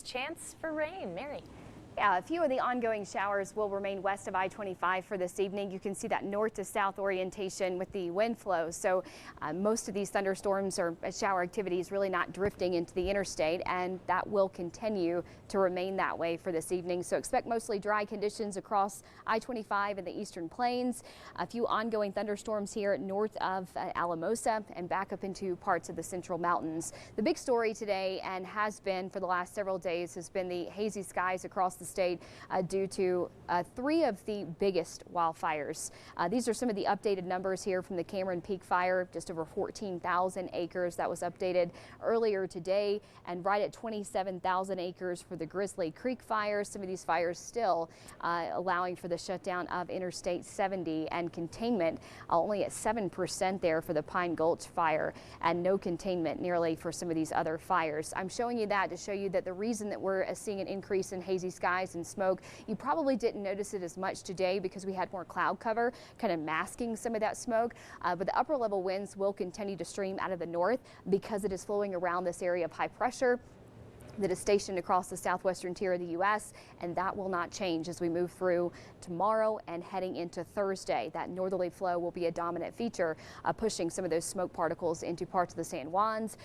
chance for rain. Mary. Yeah, a few of the ongoing showers will remain west of I-25 for this evening. You can see that north to south orientation with the wind flow. So most of these thunderstorms or shower activities really not drifting into the interstate, and that will continue to remain that way for this evening. So expect mostly dry conditions across I-25 and the eastern plains. A few ongoing thunderstorms here north of Alamosa and back up into parts of the central mountains. The big story today, and has been for the last several days, has been the hazy skies across the state due to 3 of the biggest wildfires. These are some of the updated numbers here from the Cameron Peak fire, just over 14,000 acres. That was updated earlier today, and right at 27,000 acres for the Grizzly Creek fires. Some of these fires still allowing for the shutdown of Interstate 70 and containment only at 7% there for the Pine Gulch fire, and no containment nearly for some of these other fires. I'm showing you that to show you that the reason that we're seeing an increase in hazy skies and smoke, you probably didn't notice it as much today because we had more cloud cover kind of masking some of that smoke, but the upper level winds will continue to stream out of the north because it is flowing around this area of high pressure that is stationed across the southwestern tier of the U.S., and that will not change as we move through tomorrow and heading into Thursday. That northerly flow will be a dominant feature, pushing some of those smoke particles into parts of the San Juans,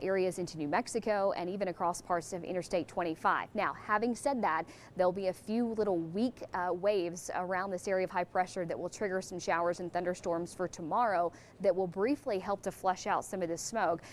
areas into New Mexico, and even across parts of Interstate 25. Now, having said that, there'll be a few little weak waves around this area of high pressure that will trigger some showers and thunderstorms for tomorrow that will briefly help to flush out some of this smoke,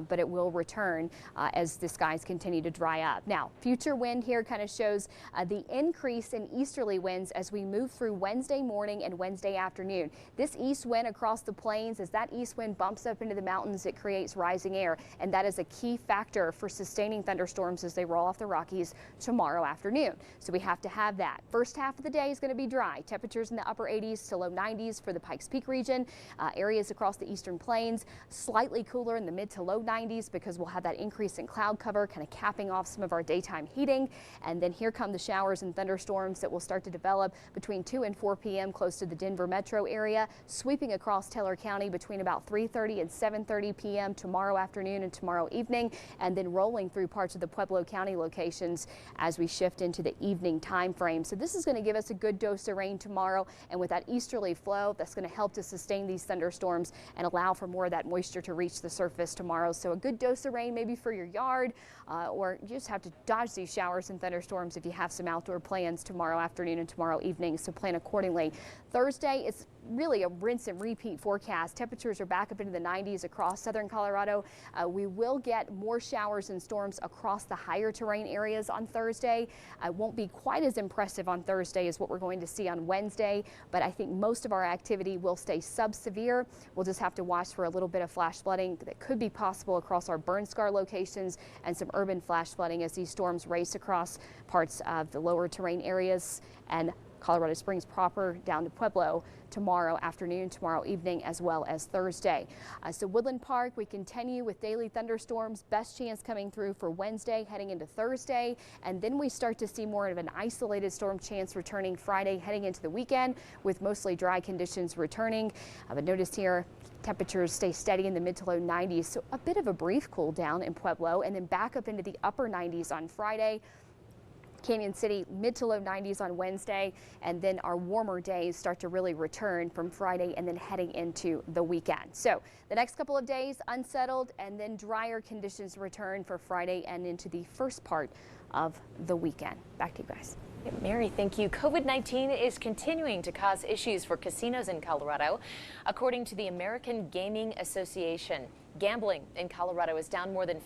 but it will return as the skies continue to dry up. Now, future wind here kind of shows the increase in easterly winds as we move through Wednesday morning and Wednesday afternoon. This east wind across the plains, as that east wind bumps up into the mountains, it creates rising air, and that is a key factor for sustaining thunderstorms as they roll off the Rockies tomorrow afternoon. So we have to have that. First half of the day is going to be dry. Temperatures in the upper 80s to low 90s for the Pikes Peak region. Areas across the eastern plains, slightly cooler in the mid to low 90s because we'll have that increase in cloud cover kind of capping off some of our daytime heating. And then here come the showers and thunderstorms that will start to develop between 2 and 4 p.m. close to the Denver metro area, sweeping across Taylor County between about 3:30 and 7:30 p.m. tomorrow afternoon and tomorrow evening, and then rolling through parts of the Pueblo County locations as we shift into the evening time frame. So this is going to give us a good dose of rain tomorrow, and with that easterly flow, that's going to help to sustain these thunderstorms and allow for more of that moisture to reach the surface tomorrow. So a good dose of rain maybe for your yard, or you just have to dodge these showers and thunderstorms if you have some outdoor plans tomorrow afternoon and tomorrow evening, so plan accordingly. Thursday is really a rinse and repeat forecast. Temperatures are back up into the 90s across southern Colorado. We will get more showers and storms across the higher terrain areas on Thursday. Won't be quite as impressive on Thursday as what we're going to see on Wednesday, but I think most of our activity will stay sub-severe. We'll just have to watch for a little bit of flash flooding that could be possible across our burn scar locations and some urban flash flooding as these storms race across parts of the lower terrain areas and Colorado Springs proper down to Pueblo tomorrow afternoon, tomorrow evening, as well as Thursday. So Woodland Park, we continue with daily thunderstorms. Best chance coming through for Wednesday heading into Thursday, and then we start to see more of an isolated storm chance returning Friday heading into the weekend with mostly dry conditions returning. But notice here temperatures stay steady in the mid to low 90s, so a bit of a brief cool down in Pueblo, and then back up into the upper 90s on Friday. Canyon City, mid to low 90s on Wednesday, and then our warmer days start to really return from Friday and then heading into the weekend. So the next couple of days unsettled, and then drier conditions return for Friday and into the first part of the weekend. Back to you guys. Mary, thank you. COVID-19 is continuing to cause issues for casinos in Colorado. According to the American Gaming Association, gambling in Colorado is down more than